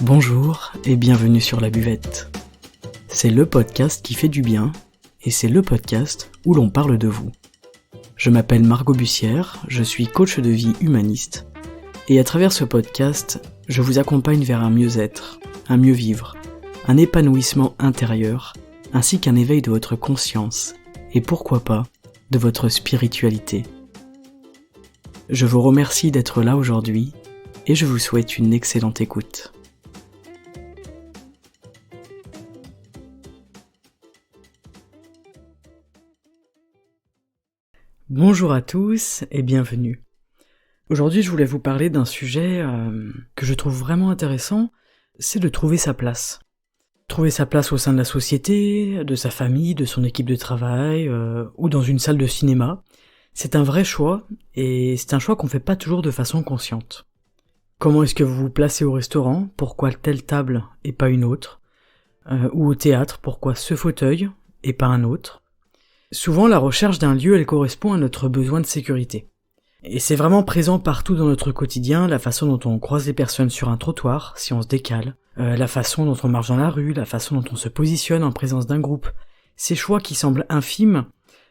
Bonjour et bienvenue sur La Buvette. C'est le podcast qui fait du bien et c'est le podcast où l'on parle de vous. Je m'appelle Margot Bussière, je suis coach de vie humaniste et à travers ce podcast, je vous accompagne vers un mieux-être, un mieux vivre, un épanouissement intérieur ainsi qu'un éveil de votre conscience et pourquoi pas de votre spiritualité. Je vous remercie d'être là aujourd'hui et je vous souhaite une excellente écoute. Bonjour à tous et bienvenue. Aujourd'hui, je voulais vous parler d'un sujet que je trouve vraiment intéressant, c'est de trouver sa place. Trouver sa place au sein de la société, de sa famille, de son équipe de travail ou dans une salle de cinéma. C'est un vrai choix et c'est un choix qu'on fait pas toujours de façon consciente. Comment est-ce que vous vous placez au restaurant? Pourquoi telle table et pas une autre? Ou au théâtre, pourquoi ce fauteuil et pas un autre? Souvent, la recherche d'un lieu, elle correspond à notre besoin de sécurité. Et c'est vraiment présent partout dans notre quotidien, la façon dont on croise les personnes sur un trottoir, si on se décale, la façon dont on marche dans la rue, la façon dont on se positionne en présence d'un groupe. Ces choix qui semblent infimes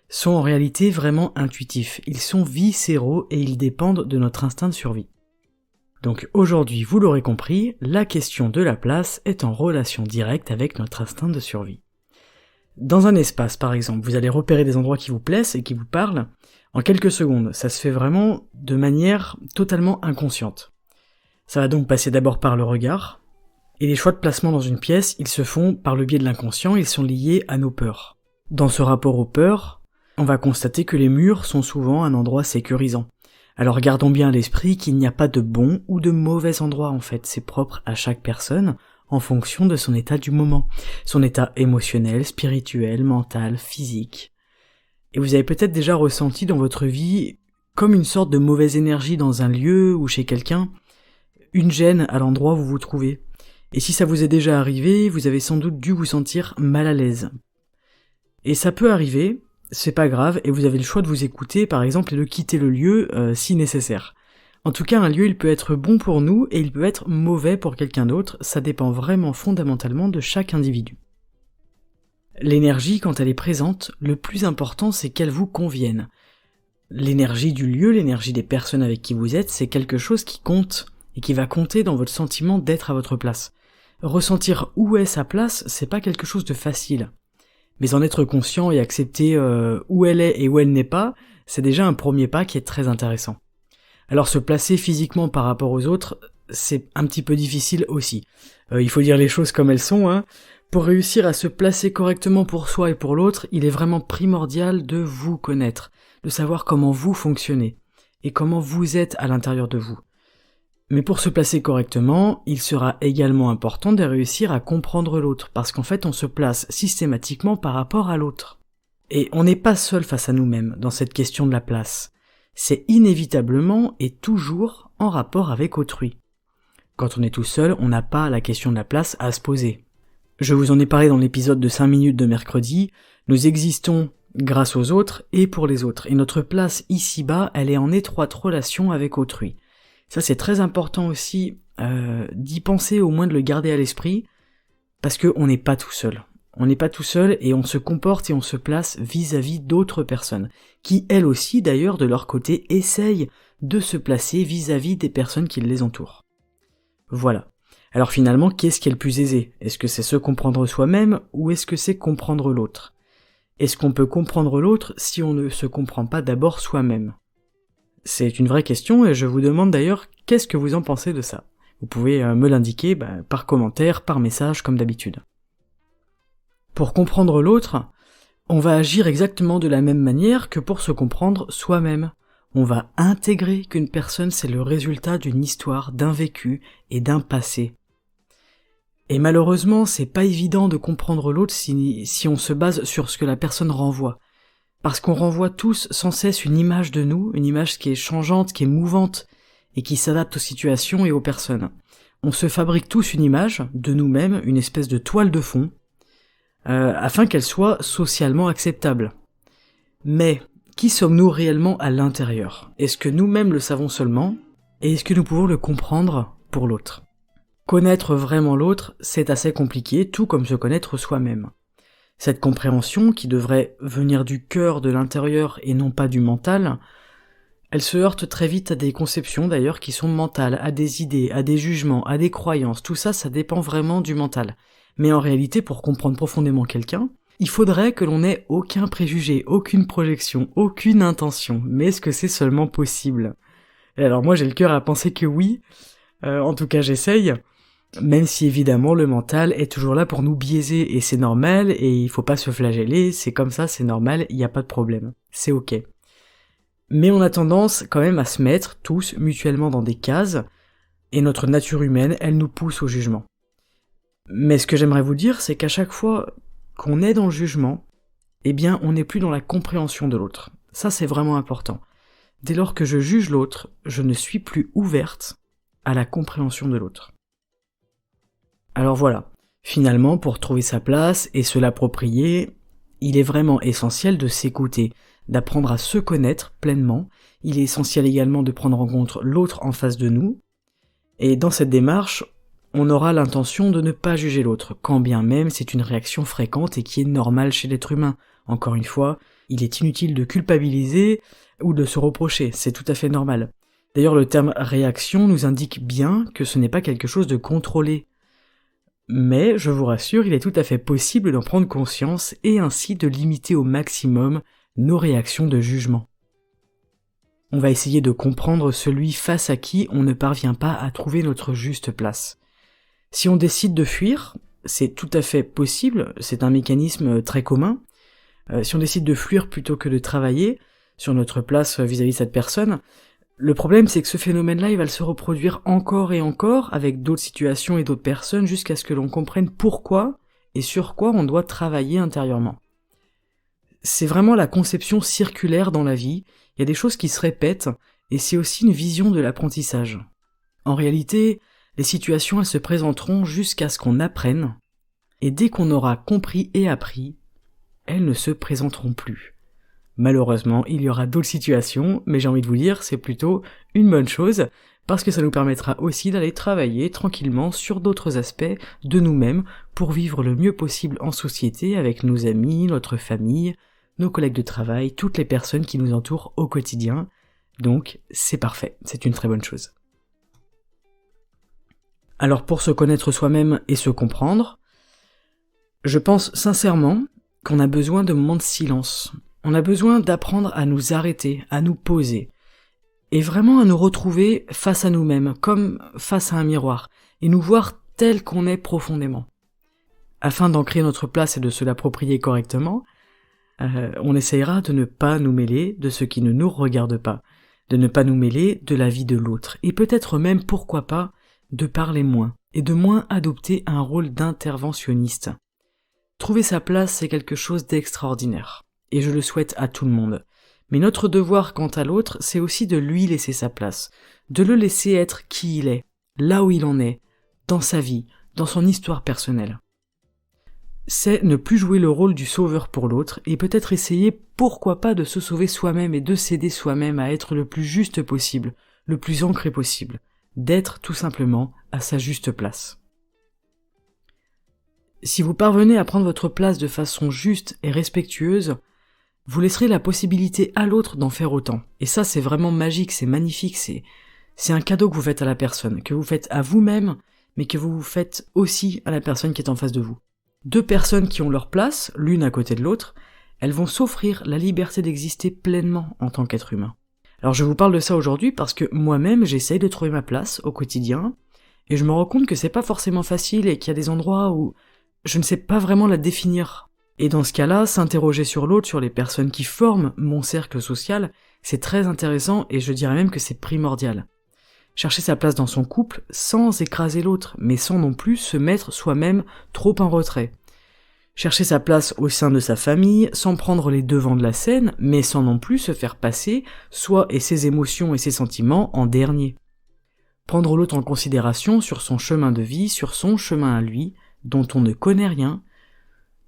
sont en réalité vraiment intuitifs. Ils sont viscéraux et ils dépendent de notre instinct de survie. Donc aujourd'hui, vous l'aurez compris, la question de la place est en relation directe avec notre instinct de survie. Dans un espace, par exemple, vous allez repérer des endroits qui vous plaisent et qui vous parlent en quelques secondes. Ça se fait vraiment de manière totalement inconsciente. Ça va donc passer d'abord par le regard, et les choix de placement dans une pièce, ils se font par le biais de l'inconscient, ils sont liés à nos peurs. Dans ce rapport aux peurs, on va constater que les murs sont souvent un endroit sécurisant. Alors gardons bien à l'esprit qu'il n'y a pas de bon ou de mauvais endroit en fait, c'est propre à chaque personne, en fonction de son état du moment, son état émotionnel, spirituel, mental, physique. Et vous avez peut-être déjà ressenti dans votre vie comme une sorte de mauvaise énergie dans un lieu ou chez quelqu'un, une gêne à l'endroit où vous vous trouvez. Et si ça vous est déjà arrivé, vous avez sans doute dû vous sentir mal à l'aise. Et ça peut arriver, c'est pas grave, et vous avez le choix de vous écouter par exemple et de quitter le lieu si nécessaire. En tout cas, un lieu, il peut être bon pour nous et il peut être mauvais pour quelqu'un d'autre, ça dépend vraiment fondamentalement de chaque individu. L'énergie, quand elle est présente, le plus important, c'est qu'elle vous convienne. L'énergie du lieu, l'énergie des personnes avec qui vous êtes, c'est quelque chose qui compte et qui va compter dans votre sentiment d'être à votre place. Ressentir où est sa place, c'est pas quelque chose de facile. Mais en être conscient et accepter où elle est et où elle n'est pas, c'est déjà un premier pas qui est très intéressant. Alors se placer physiquement par rapport aux autres, c'est un petit peu difficile aussi. Il faut dire les choses comme elles sont, hein. Pour réussir à se placer correctement pour soi et pour l'autre, il est vraiment primordial de vous connaître, de savoir comment vous fonctionnez, et comment vous êtes à l'intérieur de vous. Mais pour se placer correctement, il sera également important de réussir à comprendre l'autre, parce qu'en fait on se place systématiquement par rapport à l'autre. Et on n'est pas seul face à nous-mêmes dans cette question de la place. C'est inévitablement et toujours en rapport avec autrui. Quand on est tout seul, on n'a pas la question de la place à se poser. Je vous en ai parlé dans l'épisode de 5 minutes de mercredi, nous existons grâce aux autres et pour les autres, et notre place ici-bas, elle est en étroite relation avec autrui. Ça c'est très important aussi d'y penser, au moins de le garder à l'esprit, parce qu'on n'est pas tout seul. On n'est pas tout seul et on se comporte et on se place vis-à-vis d'autres personnes, qui elles aussi d'ailleurs de leur côté essayent de se placer vis-à-vis des personnes qui les entourent. Voilà. Alors finalement, qu'est-ce qui est le plus aisé? Est-ce que c'est se comprendre soi-même ou est-ce que c'est comprendre l'autre? Est-ce qu'on peut comprendre l'autre si on ne se comprend pas d'abord soi-même? C'est une vraie question et je vous demande d'ailleurs qu'est-ce que vous en pensez de ça. Vous pouvez me l'indiquer par commentaire, par message comme d'habitude. Pour comprendre l'autre, on va agir exactement de la même manière que pour se comprendre soi-même. On va intégrer qu'une personne c'est le résultat d'une histoire, d'un vécu et d'un passé. Et malheureusement, c'est pas évident de comprendre l'autre si on se base sur ce que la personne renvoie. Parce qu'on renvoie tous sans cesse une image de nous, une image qui est changeante, qui est mouvante et qui s'adapte aux situations et aux personnes. On se fabrique tous une image de nous-mêmes, une espèce de toile de fond, afin qu'elle soit socialement acceptable. Mais qui sommes-nous réellement à l'intérieur? Est-ce que nous-mêmes le savons seulement? Et est-ce que nous pouvons le comprendre pour l'autre? Connaître vraiment l'autre, c'est assez compliqué, tout comme se connaître soi-même. Cette compréhension, qui devrait venir du cœur, de l'intérieur et non pas du mental, elle se heurte très vite à des conceptions d'ailleurs qui sont mentales, à des idées, à des jugements, à des croyances, tout ça, ça dépend vraiment du mental. Mais en réalité, pour comprendre profondément quelqu'un, il faudrait que l'on n'ait aucun préjugé, aucune projection, aucune intention. Mais est-ce que c'est seulement possible? Et alors moi j'ai le cœur à penser que oui, en tout cas j'essaye, même si évidemment le mental est toujours là pour nous biaiser, et c'est normal, et il faut pas se flageller, c'est comme ça, c'est normal, il n'y a pas de problème, c'est ok. Mais on a tendance quand même à se mettre tous mutuellement dans des cases, et notre nature humaine, elle nous pousse au jugement. Mais ce que j'aimerais vous dire, c'est qu'à chaque fois qu'on est dans le jugement, eh bien on n'est plus dans la compréhension de l'autre. Ça c'est vraiment important. Dès lors que je juge l'autre, je ne suis plus ouverte à la compréhension de l'autre. Alors voilà, finalement, pour trouver sa place et se l'approprier, il est vraiment essentiel de s'écouter, d'apprendre à se connaître pleinement. Il est essentiel également de prendre en compte l'autre en face de nous. Et dans cette démarche, on aura l'intention de ne pas juger l'autre, quand bien même c'est une réaction fréquente et qui est normale chez l'être humain. Encore une fois, il est inutile de culpabiliser ou de se reprocher, c'est tout à fait normal. D'ailleurs, le terme réaction nous indique bien que ce n'est pas quelque chose de contrôlé. Mais, je vous rassure, il est tout à fait possible d'en prendre conscience et ainsi de limiter au maximum nos réactions de jugement. On va essayer de comprendre celui face à qui on ne parvient pas à trouver notre juste place. Si on décide de fuir, c'est tout à fait possible, c'est un mécanisme très commun. Si on décide de fuir plutôt que de travailler sur notre place vis-à-vis de cette personne, le problème c'est que ce phénomène-là, il va se reproduire encore et encore avec d'autres situations et d'autres personnes jusqu'à ce que l'on comprenne pourquoi et sur quoi on doit travailler intérieurement. C'est vraiment la conception circulaire dans la vie, il y a des choses qui se répètent et c'est aussi une vision de l'apprentissage. En réalité, les situations elles se présenteront jusqu'à ce qu'on apprenne et dès qu'on aura compris et appris, elles ne se présenteront plus. Malheureusement, il y aura d'autres situations, mais j'ai envie de vous dire, c'est plutôt une bonne chose, parce que ça nous permettra aussi d'aller travailler tranquillement sur d'autres aspects de nous-mêmes pour vivre le mieux possible en société avec nos amis, notre famille, nos collègues de travail, toutes les personnes qui nous entourent au quotidien. Donc, c'est parfait, c'est une très bonne chose. Alors pour se connaître soi-même et se comprendre, je pense sincèrement qu'on a besoin de moments de silence. On a besoin d'apprendre à nous arrêter, à nous poser, et vraiment à nous retrouver face à nous-mêmes, comme face à un miroir, et nous voir tel qu'on est profondément. Afin d'ancrer notre place et de se l'approprier correctement, on essayera de ne pas nous mêler de ce qui ne nous regarde pas, de ne pas nous mêler de la vie de l'autre, et peut-être même, pourquoi pas, de parler moins, et de moins adopter un rôle d'interventionniste. Trouver sa place, c'est quelque chose d'extraordinaire. Et je le souhaite à tout le monde. Mais notre devoir quant à l'autre, c'est aussi de lui laisser sa place, de le laisser être qui il est, là où il en est, dans sa vie, dans son histoire personnelle. C'est ne plus jouer le rôle du sauveur pour l'autre, et peut-être essayer, pourquoi pas, de se sauver soi-même et de s'aider soi-même à être le plus juste possible, le plus ancré possible, d'être tout simplement à sa juste place. Si vous parvenez à prendre votre place de façon juste et respectueuse, vous laisserez la possibilité à l'autre d'en faire autant. Et ça, c'est vraiment magique, c'est magnifique, c'est un cadeau que vous faites à la personne, que vous faites à vous-même, mais que vous faites aussi à la personne qui est en face de vous. Deux personnes qui ont leur place, l'une à côté de l'autre, elles vont s'offrir la liberté d'exister pleinement en tant qu'être humain. Alors je vous parle de ça aujourd'hui parce que moi-même, j'essaye de trouver ma place au quotidien, et je me rends compte que c'est pas forcément facile et qu'il y a des endroits où je ne sais pas vraiment la définir. Et dans ce cas-là, s'interroger sur l'autre, sur les personnes qui forment mon cercle social, c'est très intéressant et je dirais même que c'est primordial. Chercher sa place dans son couple sans écraser l'autre, mais sans non plus se mettre soi-même trop en retrait. Chercher sa place au sein de sa famille, sans prendre les devants de la scène, mais sans non plus se faire passer soi et ses émotions et ses sentiments en dernier. Prendre l'autre en considération sur son chemin de vie, sur son chemin à lui, dont on ne connaît rien,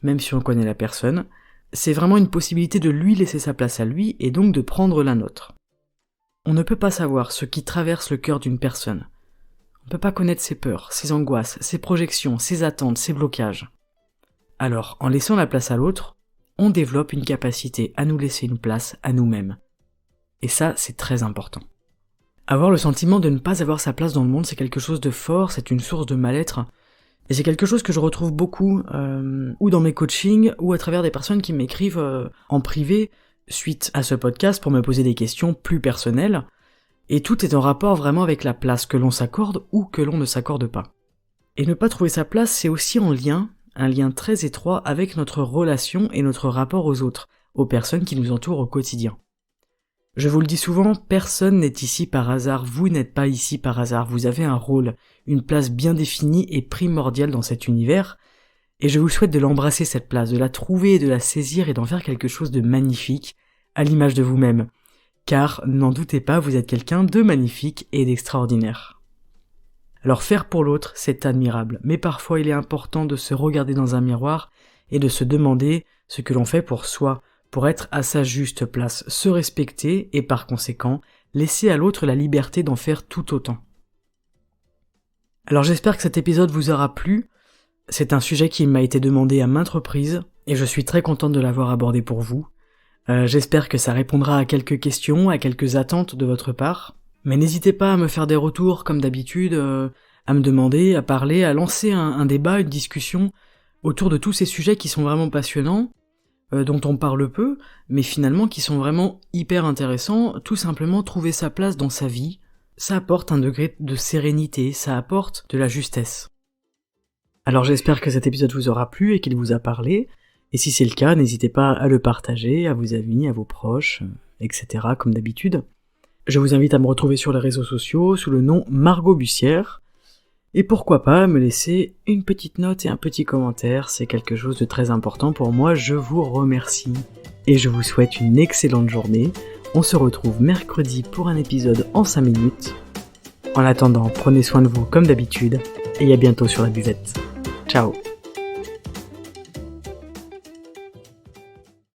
même si on connaît la personne, c'est vraiment une possibilité de lui laisser sa place à lui et donc de prendre la nôtre. On ne peut pas savoir ce qui traverse le cœur d'une personne. On ne peut pas connaître ses peurs, ses angoisses, ses projections, ses attentes, ses blocages. Alors, en laissant la place à l'autre, on développe une capacité à nous laisser une place à nous-mêmes. Et ça, c'est très important. Avoir le sentiment de ne pas avoir sa place dans le monde, c'est quelque chose de fort, c'est une source de mal-être. Et c'est quelque chose que je retrouve beaucoup, ou dans mes coachings, ou à travers des personnes qui m'écrivent en privé, suite à ce podcast, pour me poser des questions plus personnelles. Et tout est en rapport vraiment avec la place que l'on s'accorde ou que l'on ne s'accorde pas. Et ne pas trouver sa place, c'est aussi un lien très étroit avec notre relation et notre rapport aux autres, aux personnes qui nous entourent au quotidien. Je vous le dis souvent, personne n'est ici par hasard, vous n'êtes pas ici par hasard, vous avez un rôle, une place bien définie et primordiale dans cet univers, et je vous souhaite de l'embrasser cette place, de la trouver et de la saisir et d'en faire quelque chose de magnifique, à l'image de vous-même. Car, n'en doutez pas, vous êtes quelqu'un de magnifique et d'extraordinaire. Alors faire pour l'autre, c'est admirable, mais parfois il est important de se regarder dans un miroir et de se demander ce que l'on fait pour soi, pour être à sa juste place, se respecter et par conséquent, laisser à l'autre la liberté d'en faire tout autant. Alors j'espère que cet épisode vous aura plu, c'est un sujet qui m'a été demandé à maintes reprises et je suis très contente de l'avoir abordé pour vous. J'espère que ça répondra à quelques questions, à quelques attentes de votre part. Mais n'hésitez pas à me faire des retours comme d'habitude, à me demander, à parler, à lancer un débat, une discussion autour de tous ces sujets qui sont vraiment passionnants, dont on parle peu, mais finalement qui sont vraiment hyper intéressants. Tout simplement trouver sa place dans sa vie, ça apporte un degré de sérénité, ça apporte de la justesse. Alors j'espère que cet épisode vous aura plu et qu'il vous a parlé. Et si c'est le cas, n'hésitez pas à le partager à vos amis, à vos proches, etc. comme d'habitude. Je vous invite à me retrouver sur les réseaux sociaux sous le nom Margot Bussière. Et pourquoi pas me laisser une petite note et un petit commentaire, c'est quelque chose de très important pour moi. Je vous remercie et je vous souhaite une excellente journée. On se retrouve mercredi pour un épisode en 5 minutes. En attendant, prenez soin de vous comme d'habitude et à bientôt sur la buvette. Ciao.